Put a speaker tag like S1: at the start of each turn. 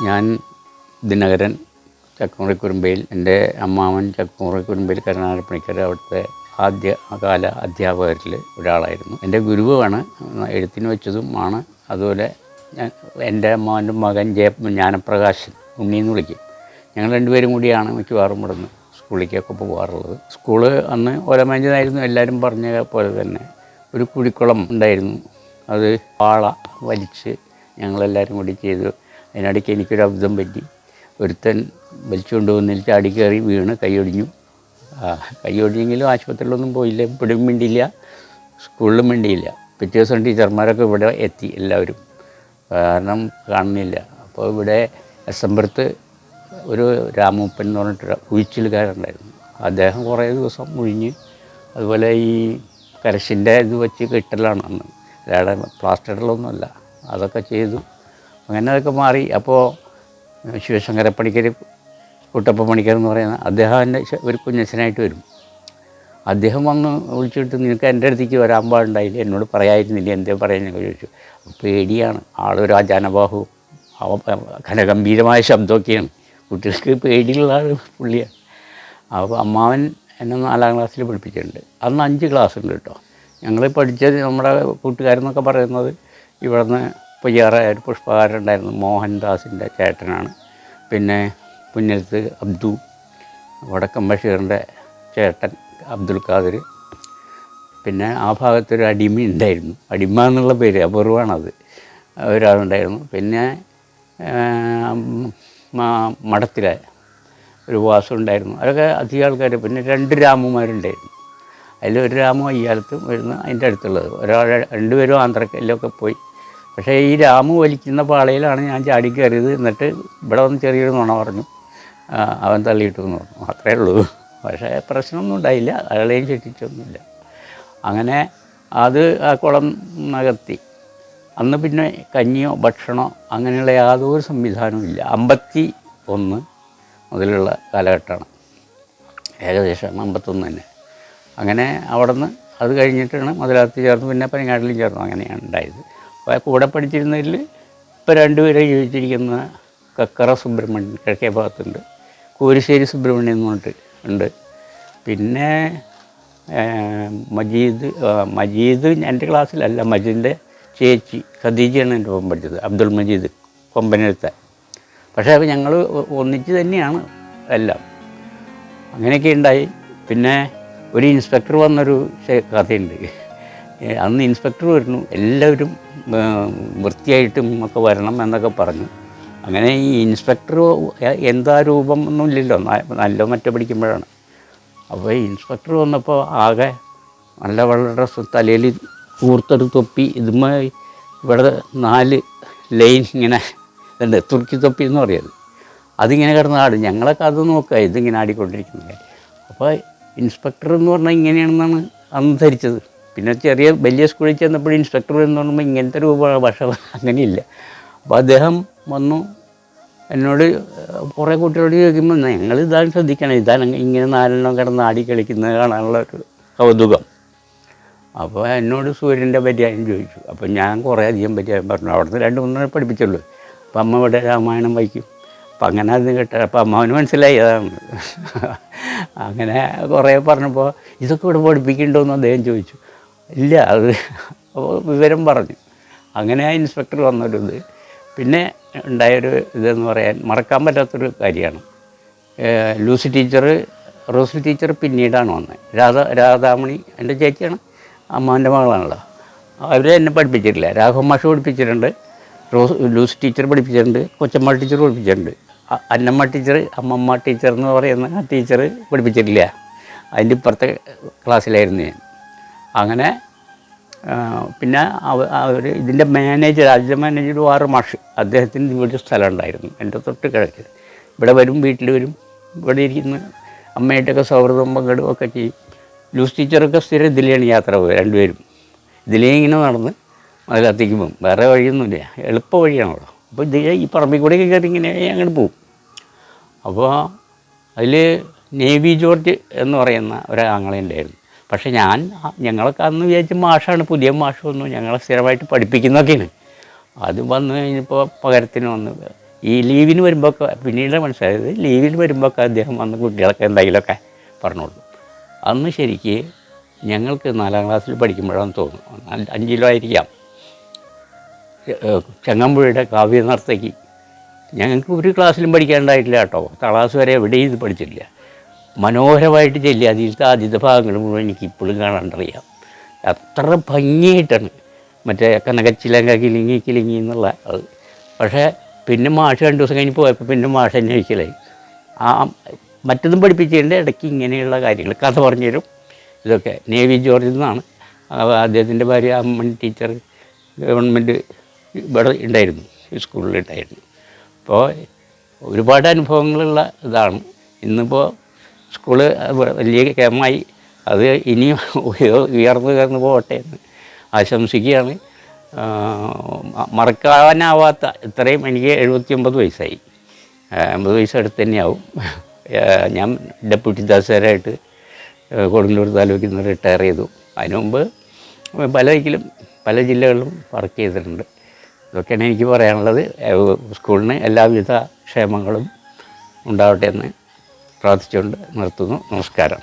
S1: ഞാൻ ദിനകരൻ ചക്കുമുറിക്കുറുമ്പയിൽ, എൻ്റെ അമ്മാവൻ ചക്കുമുറിക്കുറുമ്പയിൽ കരുണാകരപ്പണിക്കർ അവിടുത്തെ ആദ്യകാല അധ്യാപകരിൽ ഒരാളായിരുന്നു. എൻ്റെ ഗുരുവാണ്, എഴുത്തിന് വെച്ചതും ആണ്. അതുപോലെ എൻ്റെ അമ്മാവൻ്റെ മകൻ ജ്ഞാനപ്രകാശൻ, ഉണ്ണിയെന്ന് വിളിക്കും. ഞങ്ങൾ രണ്ടുപേരും കൂടിയാണ് മിക്കവാറും ഇവിടുന്ന് സ്കൂളിലേക്കൊക്കെ പോകാറുള്ളത്. സ്കൂള് അന്ന് ഓലമേഞ്ഞതായിരുന്നു. എല്ലാവരും പറഞ്ഞ പോലെ തന്നെ ഒരു കുഴിക്കുളം ഉണ്ടായിരുന്നു. അത് പാള വലിച്ച് ഞങ്ങളെല്ലാവരും കൂടി ചെയ്തു. അതിനിടയ്ക്ക് എനിക്കൊരു അബദ്ധം പറ്റി. ഒരുത്തൻ വലിച്ചുകൊണ്ട് വന്നിട്ട് ചാടി കയറി വീണ് കൈയൊടിഞ്ഞു. കൈയൊടിഞ്ഞെങ്കിലും ആശുപത്രിയിലൊന്നും പോയില്ല, ഇവിടെയും മിണ്ടിയില്ല, സ്കൂളിലും മിണ്ടിയില്ല. പിറ്റേ ദിവസം ടീച്ചർമാരൊക്കെ ഇവിടെ എത്തി, എല്ലാവരും, കാരണം കാണുന്നില്ല. അപ്പോൾ ഇവിടെ എസംബരത്ത് ഒരു രാമൂപ്പൻ എന്ന് പറഞ്ഞിട്ട് ഉഴിച്ചിലുകാരുണ്ടായിരുന്നു. അദ്ദേഹം കുറേ ദിവസം മുഴിഞ്ഞ്, അതുപോലെ ഈ കരശിൻ്റെ ഇത് വെച്ച് കെട്ടലാണ് അന്ന്, അല്ലാതെ പ്ലാസ്റ്ററിലൊന്നുമല്ല, അതൊക്കെ ചെയ്തു. അങ്ങനെ അതൊക്കെ മാറി. അപ്പോൾ ശിവശങ്കരപ്പണിക്കർ, കുട്ടപ്പ പണിക്കർ എന്ന് പറയുന്ന അദ്ദേഹം എൻ്റെ ഒരു കുഞ്ഞച്ഛനായിട്ട് വരും. അദ്ദേഹം വന്ന് വിളിച്ചിട്ട്, നിനക്ക് എൻ്റെ അടുത്തേക്ക് വരാൻ പാടുണ്ടായില്ല, എന്നോട് പറയായിരുന്നില്ല, എന്തേ പറയാനൊക്കെ ചോദിച്ചു. പേടിയാണ്, ആളൊരു അജാനബാഹു, ഘനഗംഭീരമായ ശബ്ദമൊക്കെയാണ്, കുട്ടികൾക്ക് പേടിയുള്ള ആൾ പുള്ളിയാണ്. അപ്പോൾ അമ്മാവൻ എന്നെ 4ാം ക്ലാസ്സിൽ പഠിപ്പിച്ചിട്ടുണ്ട്. അന്ന് 5 ക്ലാസ് ഉണ്ട് കേട്ടോ. ഞങ്ങൾ പഠിച്ചത്, നമ്മുടെ കൂട്ടുകാരെന്നൊക്കെ പറയുന്നത് ഇവിടുന്ന് പൊയ്യാറായ ഒരു പുഷ്പകാരുണ്ടായിരുന്നു, മോഹൻദാസിൻ്റെ ചേട്ടനാണ്. പിന്നെ പുന്നലത്ത് അബ്ദു, വടക്കം ബഷീറിൻ്റെ ചേട്ടൻ അബ്ദുൽ ഖാദർ. പിന്നെ ആ ഭാഗത്തൊരു അടിമ ഉണ്ടായിരുന്നു, അടിമ എന്നുള്ള പേര് അപൂർവമാണത്, ഒരാളുണ്ടായിരുന്നു. പിന്നെ മഠത്തിലെ ഒരു വാസം ഉണ്ടായിരുന്നു. അതൊക്കെ അധികം ആൾക്കാർ. പിന്നെ 2 രാമുമാരുണ്ടായിരുന്നു. അതിലൊരു രാമു അയ്യാലത്തും വരുന്ന അതിൻ്റെ അടുത്തുള്ളത്. രണ്ടുപേരും ആന്ധ്രക്കല്ലൊക്കെ പോയി. പക്ഷേ ഈ രാമു വലിക്കുന്ന പാളയിലാണ് ഞാൻ ചാടി കയറിയത്. എന്നിട്ട് ഇവിടെ വന്ന് ചെറിയൊരു നുണ പറഞ്ഞു, അവൻ തള്ളിയിട്ടു എന്ന് പറഞ്ഞു. അത്രയേ ഉള്ളൂ. പക്ഷേ പ്രശ്നമൊന്നും ഉണ്ടായില്ല, അയാളെയും ശിക്ഷിച്ചൊന്നുമില്ല. അങ്ങനെ അത് ആ കുളം നകത്തി. അന്ന് പിന്നെ കഞ്ഞിയോ ഭക്ഷണമോ അങ്ങനെയുള്ള യാതൊരു സംവിധാനവും ഇല്ല. 51 മുതലുള്ള കാലഘട്ടമാണ്, ഏകദേശം 51 തന്നെ. അങ്ങനെ അവിടെ നിന്ന് അത് കഴിഞ്ഞിട്ടാണ് മുതലാത്തി ചേർന്നു, പിന്നെ പനിങ്ങാട്ടിലും ചേർന്നു. അങ്ങനെയാണ് ഉണ്ടായത്. അപ്പോൾ കൂടെ പഠിച്ചിരുന്നതിൽ ഇപ്പോൾ 2 പേരെ ജീവിച്ചിരിക്കുന്ന കക്കറ സുബ്രഹ്മണ്യൻ കിഴക്കേ ഭാഗത്തുണ്ട്, കൂരിശ്ശേരി സുബ്രഹ്മണ്യൻ എന്ന് പറഞ്ഞിട്ട് ഉണ്ട്. പിന്നെ മജീദ് എൻ്റെ ക്ലാസ്സിലല്ല, മജീദിൻ്റെ ചേച്ചി ഖദീജയാണ് എൻ്റെ ഒപ്പം പഠിച്ചത്, അബ്ദുൾ മജീദ് കൊമ്പനടുത്ത. പക്ഷേ അപ്പോൾ ഞങ്ങൾ ഒന്നിച്ച് തന്നെയാണ് എല്ലാം. അങ്ങനെയൊക്കെ ഉണ്ടായി. പിന്നെ ഒരു ഇൻസ്പെക്ടർ വന്നൊരു കഥയുണ്ട്. അന്ന് ഇൻസ്പെക്ടർ വരുന്നു, എല്ലാവരും വൃത്തിയായിട്ടും ഒക്കെ വരണം എന്നൊക്കെ പറഞ്ഞു. അങ്ങനെ ഈ ഇൻസ്പെക്ടർ എന്താ രൂപം ഒന്നും ഇല്ലല്ലോ, നല്ല മറ്റോ പഠിക്കുമ്പോഴാണ്. അപ്പോൾ ഈ ഇൻസ്പെക്ടർ വന്നപ്പോൾ ആകെ നല്ല വെള്ള ഡ്രസ്സ്, തലയിൽ കൂർത്തൊരു തൊപ്പി, ഇവിടെ 4 ലൈൻ ഇങ്ങനെ ഇതുണ്ട്, തുർക്കി തൊപ്പി എന്ന് പറയുന്നത്. അതിങ്ങനെ കിടന്ന് ആടും. ഞങ്ങളൊക്കെ അത് നോക്കുക, ഇതിങ്ങനെ ആടിക്കൊണ്ടിരിക്കുന്നത്. അപ്പോൾ ഇൻസ്പെക്ടർ എന്ന് പറഞ്ഞാൽ ഇങ്ങനെയാണെന്നാണ് അന്ന് ധരിച്ചത്. പിന്നെ വലിയ സ്കൂളിൽ ചെന്നപ്പോൾ ഇൻസ്പെക്ടർ എന്ന് പറയുമ്പോൾ ഇങ്ങനത്തെ രൂപമാണ്, പക്ഷേ അങ്ങനെയില്ല. അപ്പോൾ അദ്ദേഹം വന്നു എന്നോട് കുറേ കുട്ടികളോട് ചോദിക്കുമ്പോൾ, ഞങ്ങളിതാണ് ശ്രദ്ധിക്കണം, ഇതാണ് ഇങ്ങനെ 4 കിടന്ന് ആടി കളിക്കുന്നത് കാണാനുള്ള ഒരു കൗതുകം. അപ്പോൾ എന്നോട് സൂര്യൻ്റെ പര്യായം ചോദിച്ചു. അപ്പോൾ ഞാൻ കുറേ അധികം പര്യായം പറഞ്ഞു. അവിടുന്ന് 2-3 പഠിപ്പിച്ചുള്ളൂ. അപ്പം അമ്മ ഇവിടെ രാമായണം വായിക്കും. അപ്പം അങ്ങനെ അത് കേട്ട, അപ്പം അമ്മാവന് മനസ്സിലായി അതാണ്. അങ്ങനെ കുറേ പറഞ്ഞപ്പോൾ ഇതൊക്കെ ഇവിടെ പഠിപ്പിക്കണ്ടോയെന്ന് അദ്ദേഹം ചോദിച്ചു. ഇല്ല, അത് വിവരം പറഞ്ഞു. അങ്ങനെ ആ ഇൻസ്പെക്ടർ വന്നൊരിത്. പിന്നെ ഉണ്ടായൊരു ഇതെന്ന് പറയാൻ മറക്കാൻ പറ്റാത്തൊരു കാര്യമാണ്. റോസി ടീച്ചർ പിന്നീടാണ് വന്നത്. രാധാമണി എൻ്റെ ചേച്ചിയാണ്, അമ്മാവൻ്റെ മകളാണല്ലോ. അവർ എന്നെ പഠിപ്പിച്ചിട്ടില്ല. രാഘവ മാഷ് പഠിപ്പിച്ചിട്ടുണ്ട്, ലൂസി ടീച്ചർ പഠിപ്പിച്ചിട്ടുണ്ട്, കൊച്ചമ്മ ടീച്ചർ പഠിപ്പിച്ചിട്ടുണ്ട്. അന്നമ്മ ടീച്ചർ, അമ്മമ്മ ടീച്ചർ എന്ന് പറയുന്ന ആ ടീച്ചർ പഠിപ്പിച്ചിട്ടില്ല. അതിൻ്റെ ഇപ്പുറത്തെ ക്ലാസ്സിലായിരുന്നു ഞാൻ. അങ്ങനെ പിന്നെ അവർ ഇതിൻ്റെ മാനേജർ, ആദ്യത്തെ മാനേജർ ആറ് മാഷ്, അദ്ദേഹത്തിന് ഇവിടെ സ്ഥലം ഉണ്ടായിരുന്നു എൻ്റെ തൊട്ട് കിഴക്ക്. ഇവിടെ വരും, വീട്ടിൽ വരും, ഇവിടെ ഇരിക്കുന്ന അമ്മയായിട്ടൊക്കെ സൗഹൃദം പങ്കിടും ഒക്കെ ചെയ്യും. ലൂസ് ടീച്ചറൊക്കെ സ്ഥിരം ഇതിലെയാണ് യാത്ര പോയി. 2 പേരും ഇതിലേ ഇങ്ങനെ നടന്ന് അതിലത്തേക്ക് പോകും. വേറെ വഴിയൊന്നുമില്ല, എളുപ്പ വഴിയാണല്ലോ. അപ്പോൾ ഇതിലെ ഈ പറമ്പിൽ കൂടെയൊക്കെ കയറി ഇങ്ങനെ അങ്ങോട്ട് പോകും. അപ്പോൾ അതിൽ നേവി ജോർജ് എന്ന് പറയുന്ന ഒരാങ്ങളുണ്ടായിരുന്നു. പക്ഷേ ഞങ്ങളൊക്കെ അന്ന് വിചാരിച്ച മാഷാണ്, പുതിയ മാഷ് വന്നു ഞങ്ങളെ സ്ഥിരമായിട്ട് പഠിപ്പിക്കുന്നതൊക്കെയാണ്. അത് വന്നു കഴിഞ്ഞപ്പോൾ പകരത്തിന് വന്ന് ഈ ലീവിന് വരുമ്പോഴൊക്കെ പിന്നീട് മനസ്സിലായത് ലീവിന് വരുമ്പോഴൊക്കെ അദ്ദേഹം വന്ന് കുട്ടികളൊക്കെ എന്തെങ്കിലുമൊക്കെ പറഞ്ഞോളൂ. അന്ന് ശരിക്ക് ഞങ്ങൾക്ക് 4ാം ക്ലാസ്സിൽ പഠിക്കുമ്പോഴാണെന്ന് തോന്നുന്നു, 5 ആയിരിക്കാം, ചങ്ങമ്പുഴയുടെ കാവ്യനർത്തകി ഞങ്ങൾക്ക് ഒരു ക്ലാസ്സിലും പഠിക്കാനുണ്ടായിട്ടില്ല കേട്ടോ. ക്ലാസ് വരെ എവിടെയും ഇത് പഠിച്ചിട്ടില്ല. മനോഹരമായിട്ട് ചെല്ലി അതിലത്തെ ആദ്യത്തെ ഭാഗങ്ങൾ മുഴുവൻ എനിക്ക് ഇപ്പോഴും കാണാണ്ടറിയാം. അത്ര ഭംഗിയായിട്ടാണ് മറ്റേ കനകച്ചിലങ്ക കിലിങ്ങി കിലിങ്ങി എന്നുള്ള അത്. പക്ഷേ പിന്നെ മാഷ് 2 ദിവസം കഴിഞ്ഞ് പോയപ്പോൾ പിന്നെ മാഷ് അന്വേഷിക്കലായി. ആ മറ്റതും പഠിപ്പിച്ചതിൻ്റെ ഇടയ്ക്ക് ഇങ്ങനെയുള്ള കാര്യങ്ങൾ കഥ പറഞ്ഞു തരും. ഇതൊക്കെ നേവി ജോർജിൽ നിന്നാണ്. അദ്ദേഹത്തിൻ്റെ ഭാര്യ അമ്മണി ടീച്ചർ ഗവൺമെൻറ് ഇവിടെ ഉണ്ടായിരുന്നു, സ്കൂളിലുണ്ടായിരുന്നു. അപ്പോൾ ഒരുപാട് അനുഭവങ്ങളുള്ള ഇതാണ്. ഇന്നിപ്പോൾ സ്കൂള് വലിയ കേമായി, അത് ഇനിയും ഉയർന്നു പോകട്ടെ എന്ന് ആശംസിക്കുകയാണ്. മറക്കാനാവാത്ത ഇത്രയും, എനിക്ക് 79 വയസ്സായി, 50 വയസ്സ് അടുത്ത് തന്നെയാവും. ഞാൻ ഡെപ്യൂട്ടി തഹസിൽദാരായിട്ട് കൊടുങ്ങല്ലൂർ താലൂക്കിൽ നിന്ന് റിട്ടയർ ചെയ്തു. അതിനു മുമ്പ് പല ജില്ലകളിലും വർക്ക് ചെയ്തിട്ടുണ്ട്. ഇതൊക്കെയാണ് എനിക്ക് പറയാനുള്ളത്. സ്കൂളിന് എല്ലാവിധ ക്ഷേമങ്ങളും ഉണ്ടാവട്ടെ എന്ന് പ്രാർത്ഥിച്ചുകൊണ്ട് നിർത്തുന്നു. നമസ്കാരം.